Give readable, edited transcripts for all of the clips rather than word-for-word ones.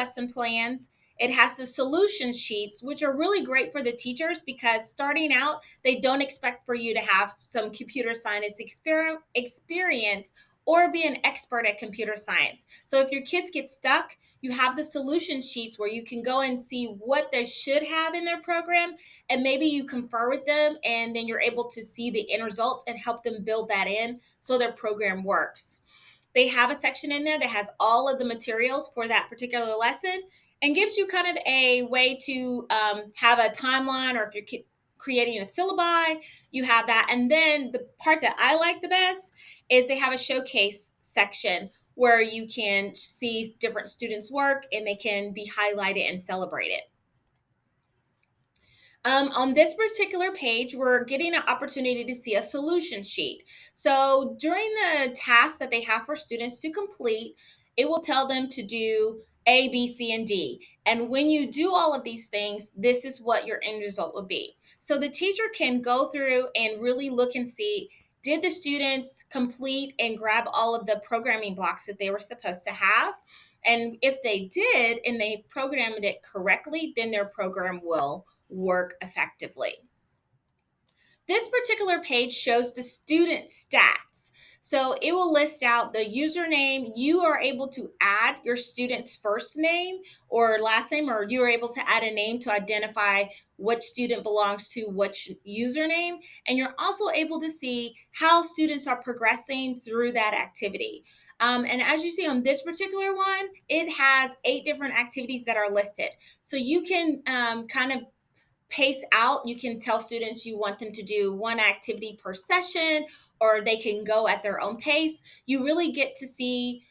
lesson plans. It has the solution sheets, which are really great for the teachers because starting out, they don't expect for you to have some computer science experience or be an expert at computer science. So if your kids get stuck, you have the solution sheets where you can go and see what they should have in their program, and maybe you confer with them, and then you're able to see the end result and help them build that in so their program works. They have a section in there that has all of the materials for that particular lesson and gives you kind of a way to have a timeline, or if you're creating a syllabi, you have that. And then the part that I like the best is they have a showcase section where you can see different students' work and they can be highlighted and celebrated. On this particular page, we're getting an opportunity to see a solution sheet. So during the task that they have for students to complete, it will tell them to do A, B, C, and D. And when you do all of these things, this is what your end result will be. So the teacher can go through and really look and see, did the students complete and grab all of the programming blocks that they were supposed to have? And if they did and they programmed it correctly, then their program will work effectively. This particular page shows the student stats. So it will list out the username. You are able to add your student's first name or last name, or you are able to add a name to identify which student belongs to which username. And you're also able to see how students are progressing through that activity. And as you see on this particular one, it has 8 different activities that are listed. So you can kind of pace out. You can tell students you want them to do one activity per session, or they can go at their own pace. You really get to see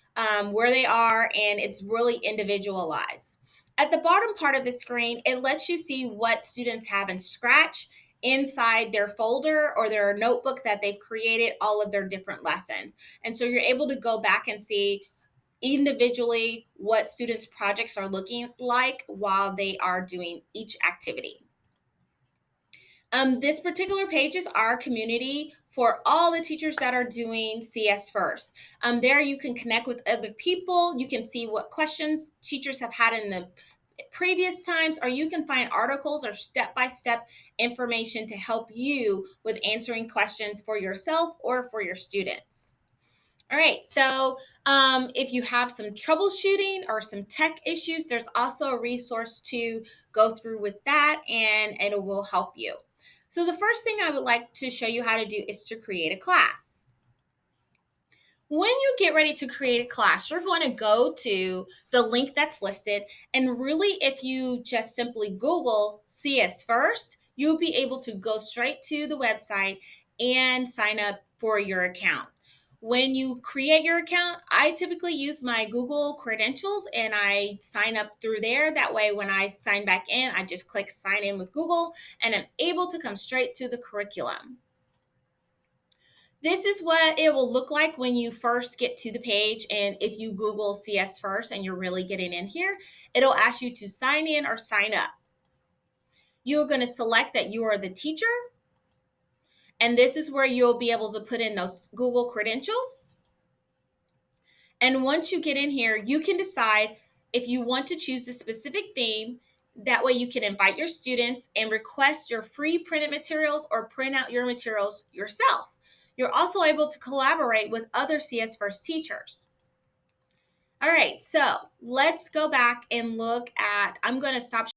where they are, and it's really individualized. At the bottom part of the screen, it lets you see what students have in Scratch inside their folder or their notebook that they've created all of their different lessons. And so you're able to go back and see individually what students' projects are looking like while they are doing each activity. This particular page is our community for all the teachers that are doing CS First. There you can connect with other people. You can see what questions teachers have had in the previous times, or you can find articles or step-by-step information to help you with answering questions for yourself or for your students. All right, so if you have some troubleshooting or some tech issues, there's also a resource to go through with that, and it will help you. So the first thing I would like to show you how to do is to create a class. When you get ready to create a class, you're going to go to the link that's listed, and really if you just simply Google CS First, you'll be able to go straight to the website and sign up for your account. When you create your account, I typically use my Google credentials and I sign up through there. That way, when I sign back in, I just click sign in with Google and I'm able to come straight to the curriculum. This is what it will look like when you first get to the page. And if you Google CS First and you're really getting in here, it'll ask you to sign in or sign up. You're going to select that you are the teacher. And this is where you'll be able to put in those Google credentials. And once you get in here, you can decide if you want to choose a specific theme. That way you can invite your students and request your free printed materials or print out your materials yourself. You're also able to collaborate with other CS First teachers. All right, so let's go back and look at, I'm going to stop